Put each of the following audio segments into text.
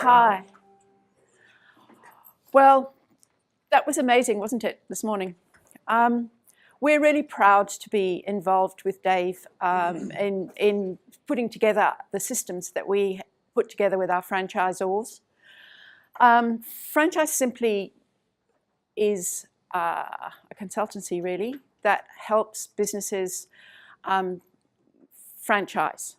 Hi. Well, that was amazing, wasn't it, this morning? We're really proud to be involved with Dave in putting together the systems that we put together with our franchisors. Franchise Simply is a consultancy, really, that helps businesses franchise.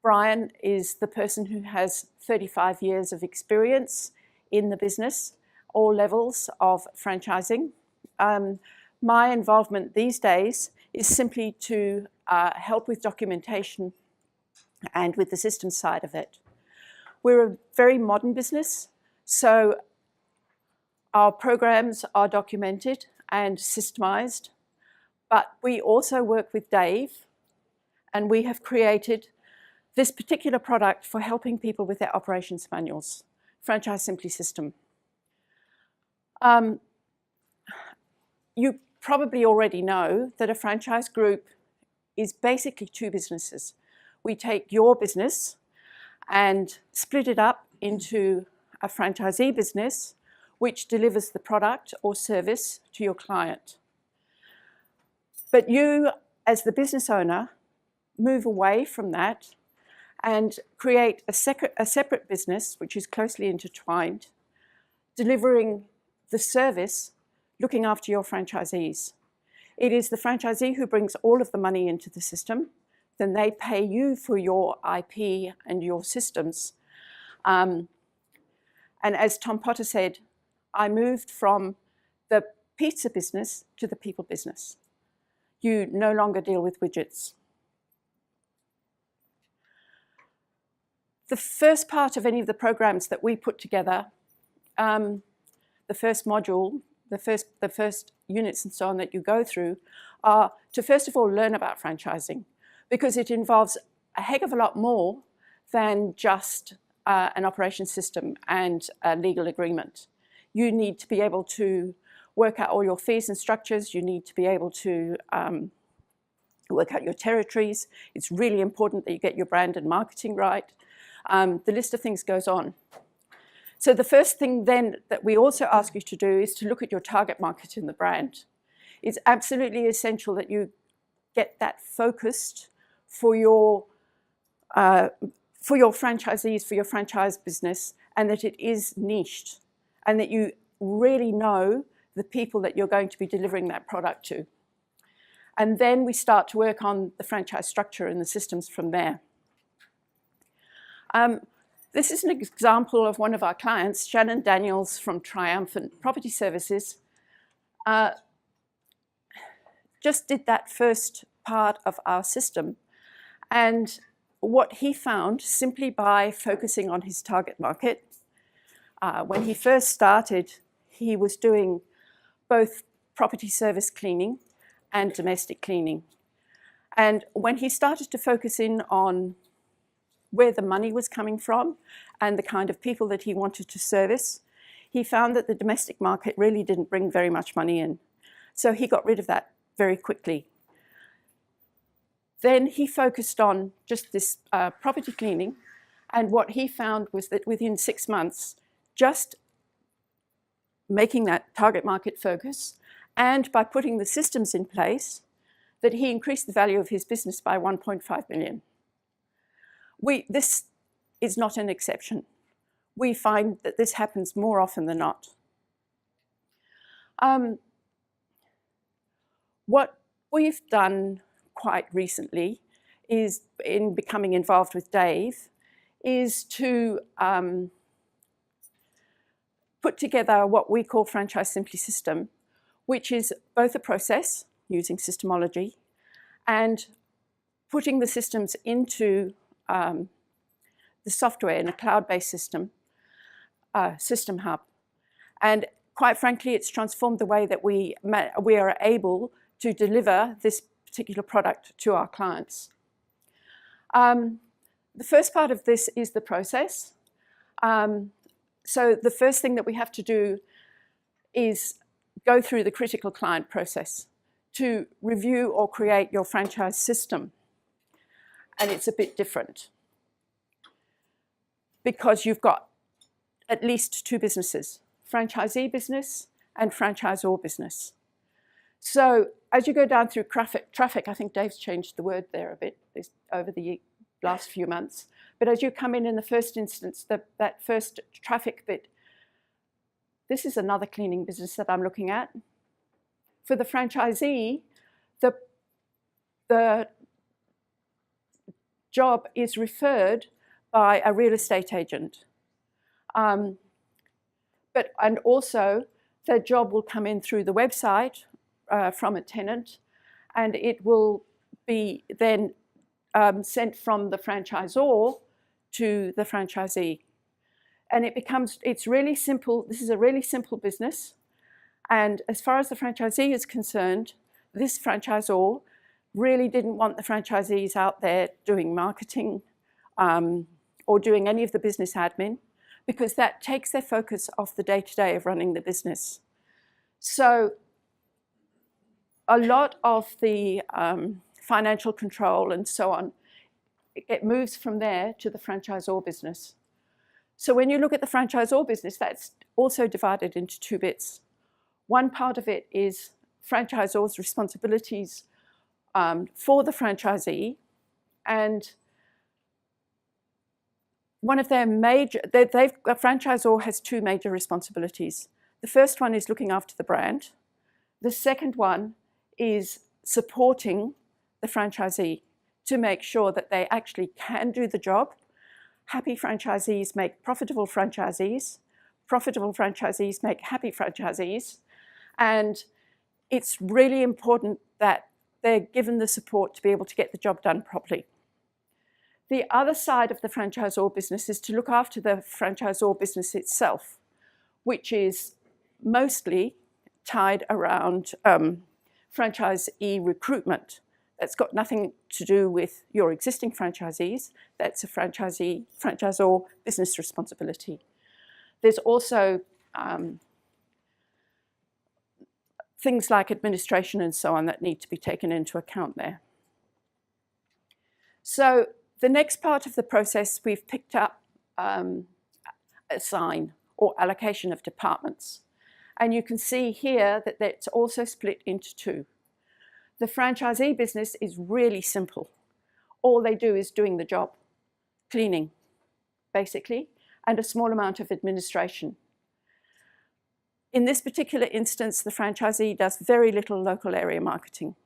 Brian is the person who has 35 years of experience in the business, all levels of franchising. My involvement these days is simply to help with documentation and with the system side of it. We're a very modern business, so our programs are documented and systemized, but we also work with Dave, and we have created this particular product for helping people with their operations manuals, Franchise Simply system. You probably already know that a franchise group is basically two businesses. We take your business and split it up into a franchisee business, which delivers the product or service to your client. But you, as the business owner, move away from that and create a separate business, which is closely intertwined, delivering the service, looking after your franchisees. It is the franchisee who brings all of the money into the system. Then they pay you for your IP and your systems. And as Tom Potter said, I moved from the pizza business to the people business. You no longer deal with widgets. The first part of any of the programs that we put together, the first module, the first units and so on that you go through, are to first of all learn about franchising, because it involves a heck of a lot more than just an operation system and a legal agreement. You need to be able to work out all your fees and structures. You need to be able to work out your territories. It's really important that you get your brand and marketing right. The list of things goes on. So the first thing then that we also ask you to do is to look at your target market in the brand. It's absolutely essential that you get that focused for your franchisees, for your franchise business, and that it is niched, and that you really know the people that you're going to be delivering that product to. And then we start to work on the franchise structure and the systems from there. This is an example of one of our clients, Shannon Daniels from Triumphant Property Services. Just did that first part of our system. And what he found, simply by focusing on his target market, when he first started, he was doing both property service cleaning and domestic cleaning. And when he started to focus in on where the money was coming from and the kind of people that he wanted to service, he found that the domestic market really didn't bring very much money in. So he got rid of that very quickly. Then he focused on just this property cleaning, and what he found was that within 6 months, just making that target market focus, and by putting the systems in place, that he increased the value of his business by 1.5 million. This is not an exception. We find that this happens more often than not. What we've done quite recently is, in becoming involved with Dave, is to put together what we call Franchise Simply system, which is both a process using SYSTEMology and putting the systems into the software in a cloud-based system, System Hub. And quite frankly, it's transformed the way that we are able to deliver this particular product to our clients. The first part of this is the process. So the first thing that we have to do is go through the critical client process to review or create your franchise system. And it's a bit different, because you've got at least two businesses, franchisee business and franchisor business. So as you go down through traffic, I think Dave's changed the word there a bit over the last few months, but as you come in the first instance, that first traffic bit, this is another cleaning business that I'm looking at. For the franchisee, the job is referred by a real estate agent. And also the job will come in through the website from a tenant, and it will be then sent from the franchisor to the franchisee. And it's really simple. This is a really simple business. And as far as the franchisee is concerned, this franchisor really didn't want the franchisees out there doing marketing or doing any of the business admin, because that takes their focus off the day-to-day of running the business. So a lot of the financial control and so on, it moves from there to the franchisor business. So when you look at the franchisor business, that's also divided into two bits. One part of it is franchisor's responsibilities for the franchisee, and one of their major, a franchisor has two major responsibilities. The first one is looking after the brand. The second one is supporting the franchisee to make sure that they actually can do the job. Happy franchisees make profitable franchisees. Profitable franchisees make happy franchisees. And it's really important that they're given the support to be able to get the job done properly. The other side of the franchisor business is to look after the franchisor business itself, which is mostly tied around franchisee recruitment. That's got nothing to do with your existing franchisees. That's a franchisor business responsibility. There's also things like administration and so on that need to be taken into account there. So the next part of the process, we've picked up assign or allocation of departments. And you can see here that it's also split into two. The franchisee business is really simple. All they do is doing the job, cleaning, basically, and a small amount of administration. In this particular instance, the franchisee does very little local area marketing.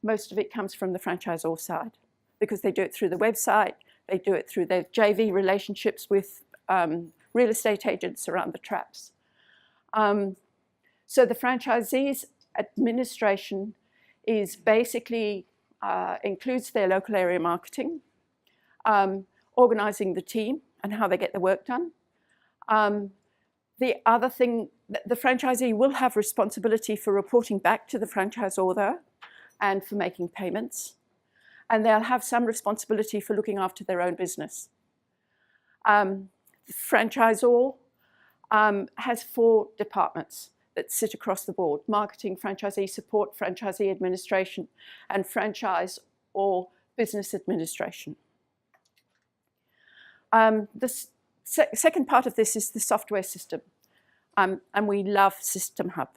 Most of it comes from the franchisor side, because they do it through the website, they do it through their JV relationships with real estate agents around the traps. So the franchisee's administration is basically includes their local area marketing, organizing the team and how they get the work done. The other thing, the franchisee will have responsibility for reporting back to the franchisor though, and for making payments. And they'll have some responsibility for looking after their own business. The franchisor has 4 departments that sit across the board: marketing, franchisee support, franchisee administration, and franchise or business administration. The second part of this is the software system, and we love System Hub.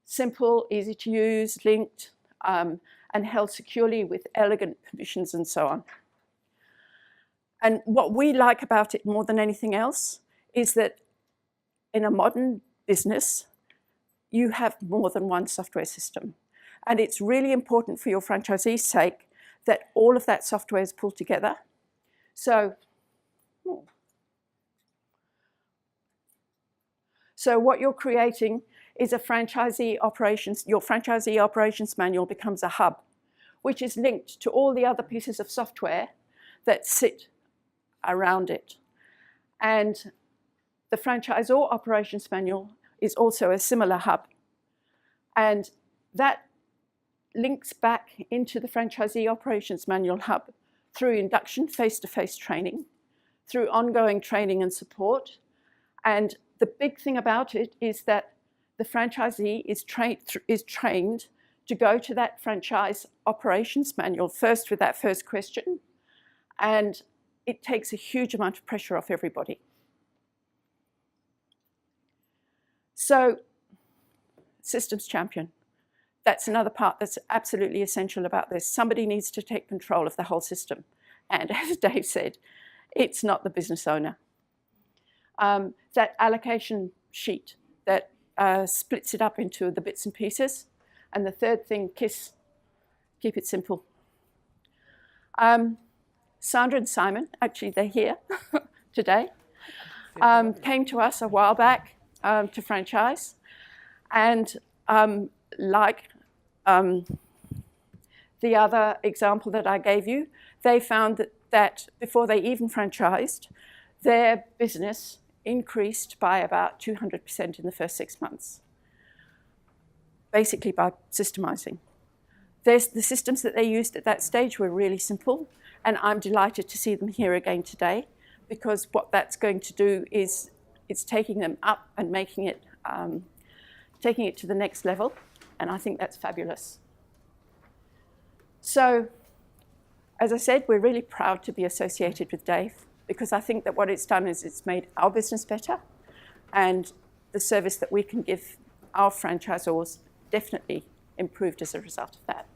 Simple, easy to use, linked, and held securely with elegant permissions and so on. And what we like about it more than anything else is that in a modern business, you have more than one software system. And it's really important for your franchisee's sake that all of that software is pulled together. So what you're creating is a franchisee operations, your franchisee operations manual becomes a hub, which is linked to all the other pieces of software that sit around it. And the franchisor operations manual is also a similar hub. And that links back into the franchisee operations manual hub through induction, face-to-face training, through ongoing training and support. And the big thing about it is that the franchisee is trained to go to that franchise operations manual first with that first question, and it takes a huge amount of pressure off everybody. So, systems champion. That's another part that's absolutely essential about this. Somebody needs to take control of the whole system. And as Dave said, it's not the business owner. That allocation sheet that splits it up into the bits and pieces. And the third thing, KISS, keep it simple. Sandra and Simon, actually they're here today, came to us a while back to franchise. And like the other example that I gave you, they found that before they even franchised, their business increased by about 200% in the first 6 months, basically by systemizing. The systems that they used at that stage were really simple, and I'm delighted to see them here again today, because what that's going to do is it's taking them up and making it, taking it to the next level, and I think that's fabulous. So, as I said, we're really proud to be associated with Dave, because I think that what it's done is it's made our business better, and the service that we can give our franchisors definitely improved as a result of that.